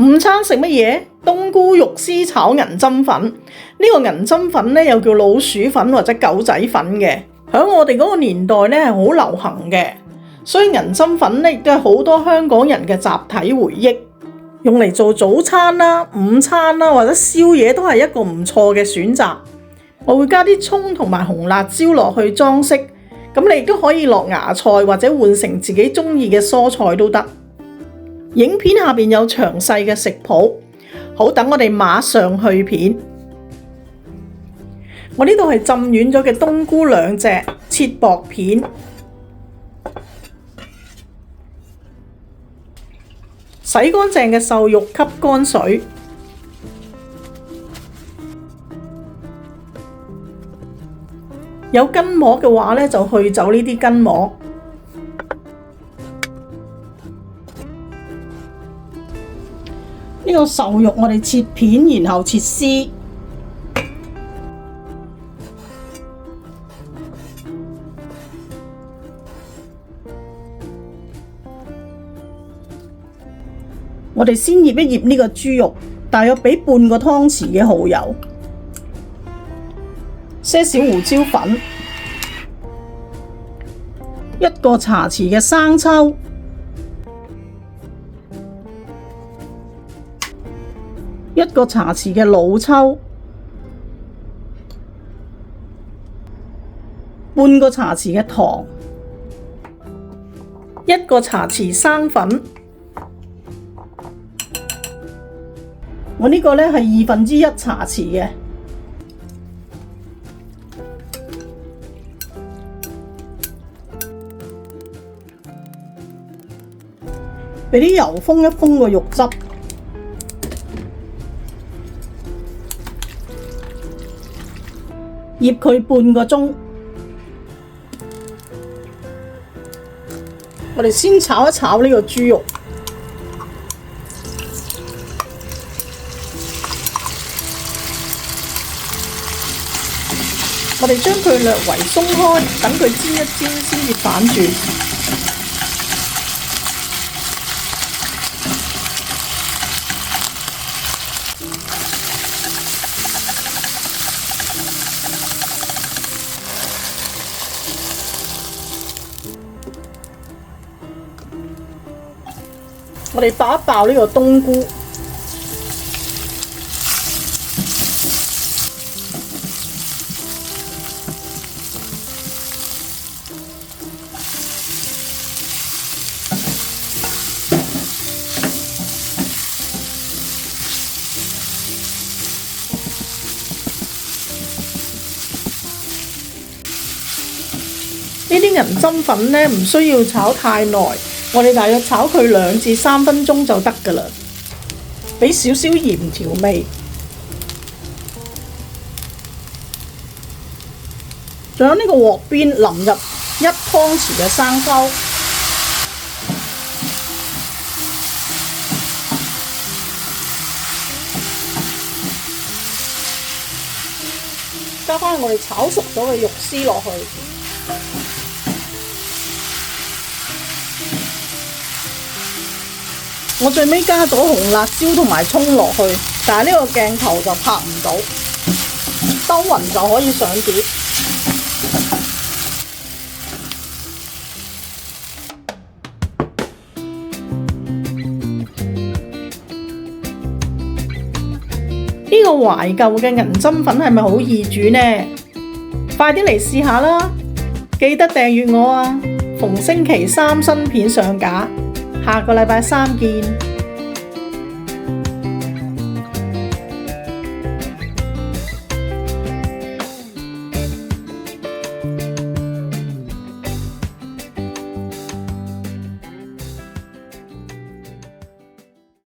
午餐食乜嘢？冬菇肉絲炒銀針粉。呢個銀針粉咧又叫老鼠粉或者狗仔粉嘅，喺我哋嗰個年代咧係好流行嘅，所以銀針粉咧亦都係好多香港人嘅集體回憶，用嚟做早餐啦、午餐啦或者宵夜都係一個唔錯嘅選擇。我會加啲蔥同埋紅辣椒落去裝飾，咁你亦都可以落芽菜或者換成自己中意嘅蔬菜都得。影片下邊有詳細嘅食譜，好，等我哋馬上去片。我呢度係浸軟咗嘅冬菇2隻，切薄片。洗乾淨嘅瘦肉吸乾水，有筋膜嘅話咧就去走呢啲筋膜。呢個瘦肉我哋切片，然後切絲。我哋先醃一醃呢個豬肉，大約俾半個湯匙嘅蠔油，些少胡椒粉，1個茶匙嘅生抽，1個茶匙嘅老抽，半個茶匙嘅糖，1個茶匙生粉。我呢個呢係1/2茶匙嘅，俾啲油封一封個肉汁，醃佢半個鐘。我哋先炒一炒呢個豬肉。我哋將佢略為鬆開，等佢煎一煎先至反轉。我哋爆一爆呢個冬菇。呢啲銀針粉呢，唔需要炒太耐，我哋大約炒佢2至3分鐘就得㗎喇。俾少少鹽調味，仲有呢個鑊邊淋入1湯匙嘅生抽，加返我哋炒熟咗嘅肉絲落去。我最尾加咗紅辣椒同埋蔥落去，但係呢個鏡頭就拍唔到，兜勻就可以上碟。呢個懷舊嘅銀針粉係咪好易煮呢？快啲嚟試下啦！記得訂閱我啊！逢星期3新片上架。下個禮拜3見。